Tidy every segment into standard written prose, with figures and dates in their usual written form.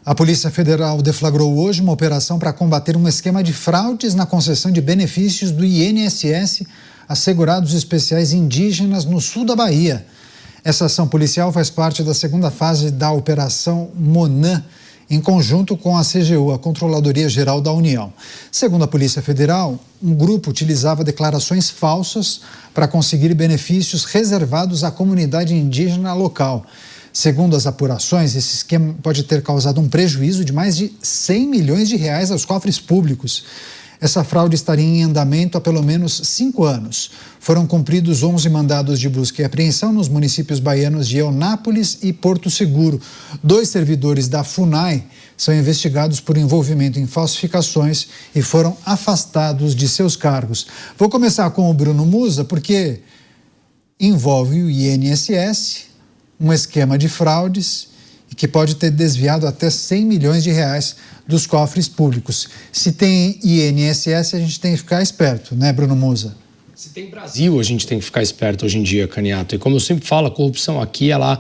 A Polícia Federal deflagrou hoje uma operação para combater um esquema de fraudes na concessão de benefícios do INSS a segurados especiais indígenas no sul da Bahia. Essa ação policial faz parte da segunda fase da Operação Monã, em conjunto com a CGU, a Controladoria Geral da União. Segundo a Polícia Federal, um grupo utilizava declarações falsas para conseguir benefícios reservados à comunidade indígena local. Segundo as apurações, esse esquema pode ter causado um prejuízo de mais de 100 milhões de reais aos cofres públicos. Essa fraude estaria em andamento há pelo menos 5 anos. Foram cumpridos 11 mandados de busca e apreensão nos municípios baianos de Eunápolis e Porto Seguro. 2 servidores da FUNAI são investigados por envolvimento em falsificações e foram afastados de seus cargos. Vou começar com o Bruno Musa, porque envolve o INSS, um esquema de fraudes que pode ter desviado até 100 milhões de reais dos cofres públicos. Se tem INSS, a gente tem que ficar esperto, né, Bruno Musa? Se tem Brasil, a gente tem que ficar esperto hoje em dia, Caniato. E como eu sempre falo, a corrupção aqui, ela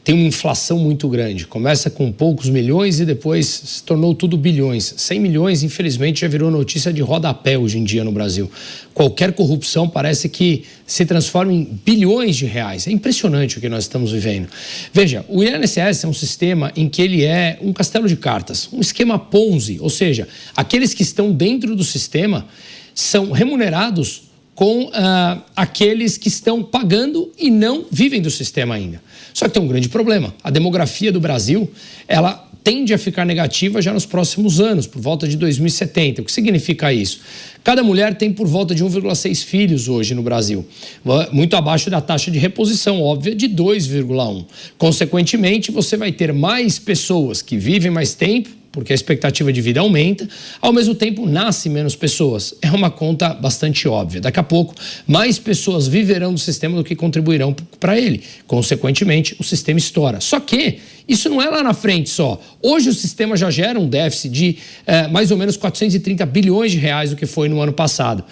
tem uma inflação muito grande. Começa com poucos milhões e depois se tornou tudo bilhões. 100 milhões, infelizmente, já virou notícia de rodapé hoje em dia no Brasil. Qualquer corrupção parece que se transforma em bilhões de reais. É impressionante o que nós estamos vivendo. Veja, o INSS é um sistema em que ele é um castelo de cartas, um esquema Ponzi, ou seja, aqueles que estão dentro do sistema são remunerados com aqueles que estão pagando e não vivem do sistema ainda. Só que tem um grande problema. A demografia do Brasil, ela tende a ficar negativa já nos próximos anos, por volta de 2070. O que significa isso? Cada mulher tem por volta de 1,6 filhos hoje no Brasil, muito abaixo da taxa de reposição óbvia de 2,1. Consequentemente, você vai ter mais pessoas que vivem mais tempo, porque a expectativa de vida aumenta, ao mesmo tempo nasce menos pessoas. É uma conta bastante óbvia. Daqui a pouco, mais pessoas viverão do sistema do que contribuirão para ele. Consequentemente, o sistema estoura. Só que isso não é lá na frente só. Hoje o sistema já gera um déficit de mais ou menos 430 bilhões de reais do que foi no ano passado.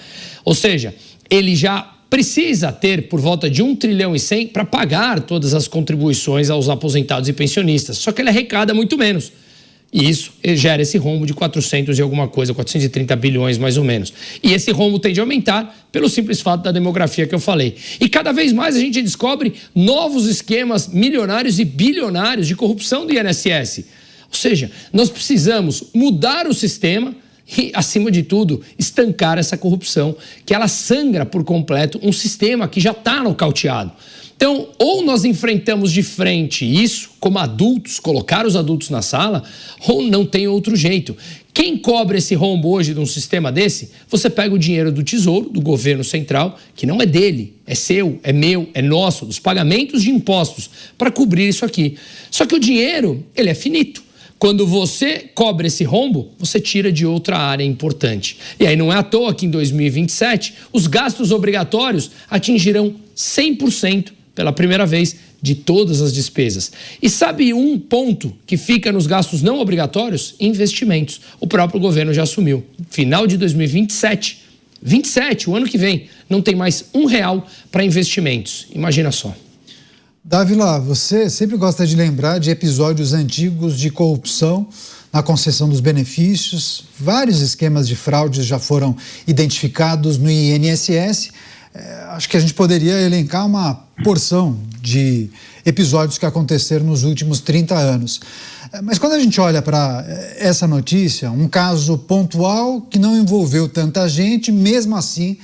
Ou seja, ele já precisa ter por volta de 1 trilhão e 100 para pagar todas as contribuições aos aposentados e pensionistas. Só que ele arrecada muito menos. E isso gera esse rombo de 400 e alguma coisa, 430 bilhões mais ou menos. E esse rombo tende a aumentar pelo simples fato da demografia que eu falei. E cada vez mais a gente descobre novos esquemas milionários e bilionários de corrupção do INSS. Ou seja, nós precisamos mudar o sistema e, acima de tudo, estancar essa corrupção, que ela sangra por completo um sistema que já está nocauteado. Então, ou nós enfrentamos de frente isso, como adultos, colocar os adultos na sala, ou não tem outro jeito. Quem cobre esse rombo hoje de um sistema desse? Você pega o dinheiro do Tesouro, do governo central, que não é dele, é seu, é meu, é nosso, dos pagamentos de impostos, para cobrir isso aqui. Só que o dinheiro, ele é finito. Quando você cobre esse rombo, você tira de outra área importante. E aí não é à toa que em 2027, os gastos obrigatórios atingirão 100% pela primeira vez de todas as despesas. E sabe um ponto que fica nos gastos não obrigatórios? Investimentos. O próprio governo já assumiu. Final de 2027, o ano que vem, não tem mais R$1 para investimentos. Imagina só. Dávila, você sempre gosta de lembrar de episódios antigos de corrupção na concessão dos benefícios. Vários esquemas de fraudes já foram identificados no INSS. Acho que a gente poderia elencar uma porção de episódios que aconteceram nos últimos 30 anos. Mas quando a gente olha para essa notícia, um caso pontual que não envolveu tanta gente, mesmo assim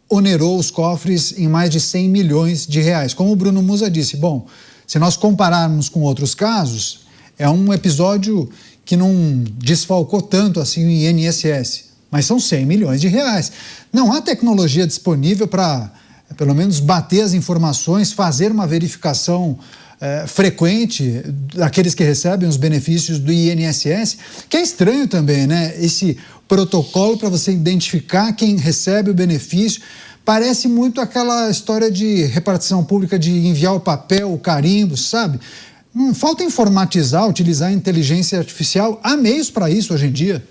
onerou os cofres em mais de 100 milhões de reais. Como o Bruno Musa disse, bom, se nós compararmos com outros casos, é um episódio que não desfalcou tanto assim o INSS, mas são 100 milhões de reais. Não há tecnologia disponível para, pelo menos, bater as informações, fazer uma verificação frequente daqueles que recebem os benefícios do INSS, que é estranho também, né? Esse protocolo para você identificar quem recebe o benefício parece muito aquela história de repartição pública de enviar o papel, o carimbo, sabe? Não falta informatizar, utilizar a inteligência artificial. Há meios para isso hoje em dia.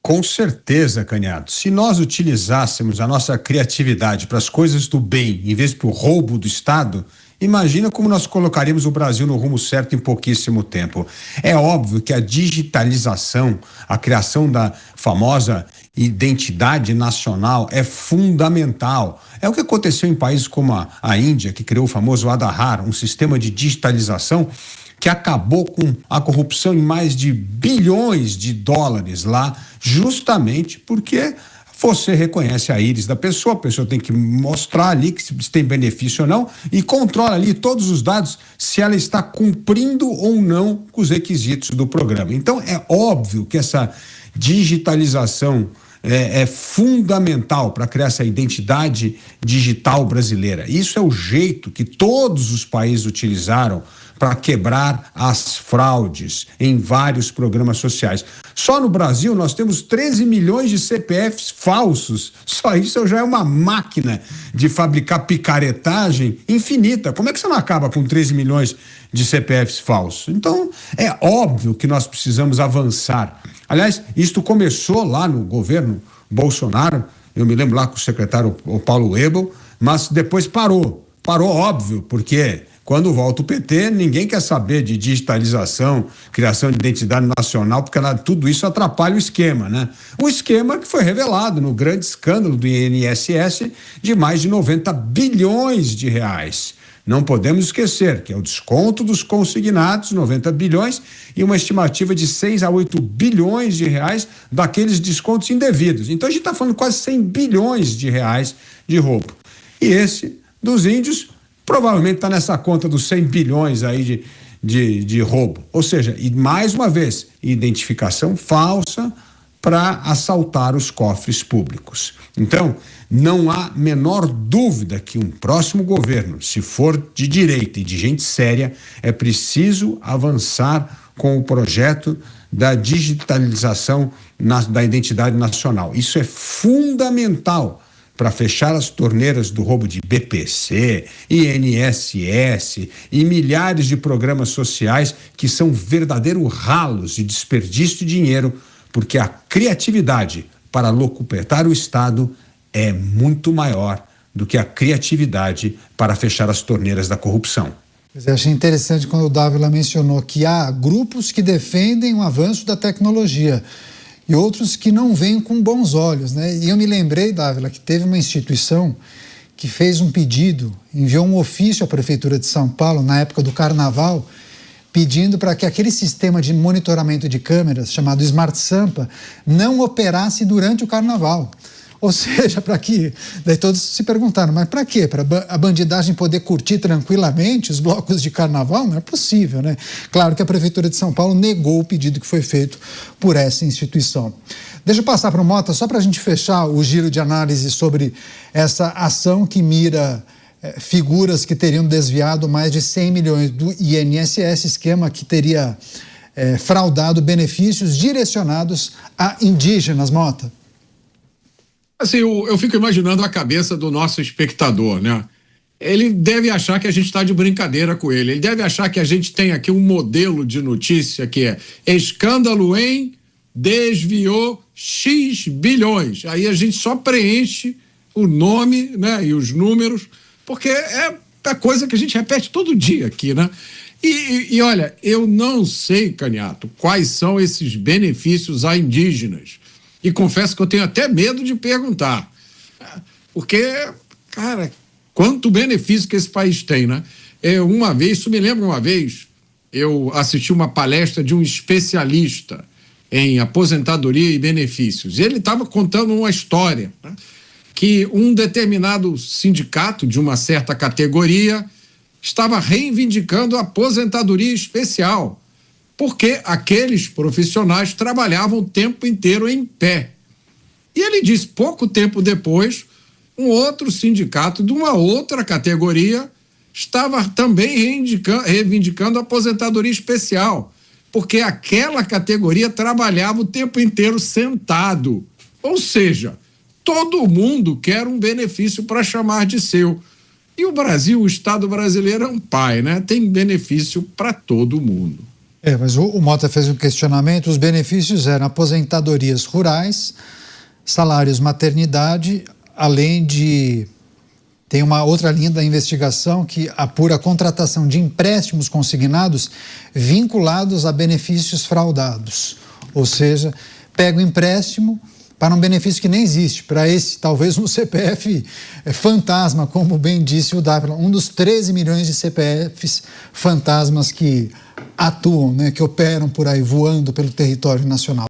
Com certeza, Caniato. Se nós utilizássemos a nossa criatividade para as coisas do bem, em vez para o roubo do Estado, imagina como nós colocaríamos o Brasil no rumo certo em pouquíssimo tempo. É óbvio que a digitalização, a criação da famosa identidade nacional é fundamental. É o que aconteceu em países como a Índia, que criou o famoso Aadhaar, um sistema de digitalização que acabou com a corrupção em mais de bilhões de dólares lá, justamente porque você reconhece a íris da pessoa, a pessoa tem que mostrar ali que se tem benefício ou não e controla ali todos os dados se ela está cumprindo ou não com os requisitos do programa. Então é óbvio que essa digitalização é fundamental para criar essa identidade digital brasileira. Isso é o jeito que todos os países utilizaram para quebrar as fraudes em vários programas sociais. Só no Brasil nós temos 13 milhões de CPFs falsos. Só isso já é uma máquina de fabricar picaretagem infinita. Como é que você não acaba com 13 milhões de CPFs falsos? Então, é óbvio que nós precisamos avançar. Aliás, isto começou lá no governo Bolsonaro, eu me lembro lá com o secretário Paulo Ebel, mas depois parou. Parou, óbvio, porque quando volta o PT, ninguém quer saber de digitalização, criação de identidade nacional, porque tudo isso atrapalha o esquema, né? O esquema que foi revelado no grande escândalo do INSS de mais de 90 bilhões de reais. Não podemos esquecer que é o desconto dos consignados, 90 bilhões, e uma estimativa de 6 a 8 bilhões de reais daqueles descontos indevidos. Então a gente está falando quase 100 bilhões de reais de roubo. E esse dos índios provavelmente está nessa conta dos 100 bilhões aí de roubo. Ou seja, e mais uma vez, identificação falsa para assaltar os cofres públicos. Então, não há menor dúvida que um próximo governo, se for de direita e de gente séria, é preciso avançar com o projeto da digitalização da identidade nacional. Isso é fundamental para fechar as torneiras do roubo de BPC, INSS e milhares de programas sociais que são verdadeiros ralos de desperdício de dinheiro, porque a criatividade para locupletar o Estado é muito maior do que a criatividade para fechar as torneiras da corrupção. Eu achei interessante quando o Dávila mencionou que há grupos que defendem o avanço da tecnologia e outros que não veem com bons olhos, né? E eu me lembrei, Dávila, que teve uma instituição que fez um pedido, enviou um ofício à Prefeitura de São Paulo, na época do Carnaval, pedindo para que aquele sistema de monitoramento de câmeras, chamado Smart Sampa, não operasse durante o Carnaval. Ou seja, para que... Daí todos se perguntaram, mas para quê? Para a bandidagem poder curtir tranquilamente os blocos de Carnaval? Não é possível, né? Claro que a Prefeitura de São Paulo negou o pedido que foi feito por essa instituição. Deixa eu passar para o Mota, só para a gente fechar o giro de análise sobre essa ação que mira figuras que teriam desviado mais de 100 milhões do INSS, esquema que teria fraudado benefícios direcionados a indígenas, Mota. Assim, eu fico imaginando a cabeça do nosso espectador, né? Ele deve achar que a gente está de brincadeira com ele. Ele deve achar que a gente tem aqui um modelo de notícia que é escândalo em desviou X bilhões. Aí a gente só preenche o nome, né, e os números, porque é a coisa que a gente repete todo dia aqui, né? E olha, eu não sei, Caniato, quais são esses benefícios a indígenas. E confesso que eu tenho até medo de perguntar. Porque, cara, quanto benefício que esse país tem, né? Isso me lembra uma vez, eu assisti uma palestra de um especialista em aposentadoria e benefícios. E ele estava contando uma história, né? Que um determinado sindicato de uma certa categoria estava reivindicando a aposentadoria especial, porque aqueles profissionais trabalhavam o tempo inteiro em pé. E ele disse, pouco tempo depois, um outro sindicato de uma outra categoria estava também reivindicando a aposentadoria especial, porque aquela categoria trabalhava o tempo inteiro sentado. Ou seja, todo mundo quer um benefício para chamar de seu. E o Brasil, o Estado brasileiro é um pai, né? Tem benefício para todo mundo. Mas o Mota fez um questionamento, os benefícios eram aposentadorias rurais, salários maternidade, além de Tem uma outra linha da investigação que apura a contratação de empréstimos consignados vinculados a benefícios fraudados. Ou seja, pega o empréstimo para um benefício que nem existe, para esse, talvez um CPF fantasma, como bem disse o Dávila, um dos 13 milhões de CPFs fantasmas que atuam, né, que operam por aí, voando pelo território nacional.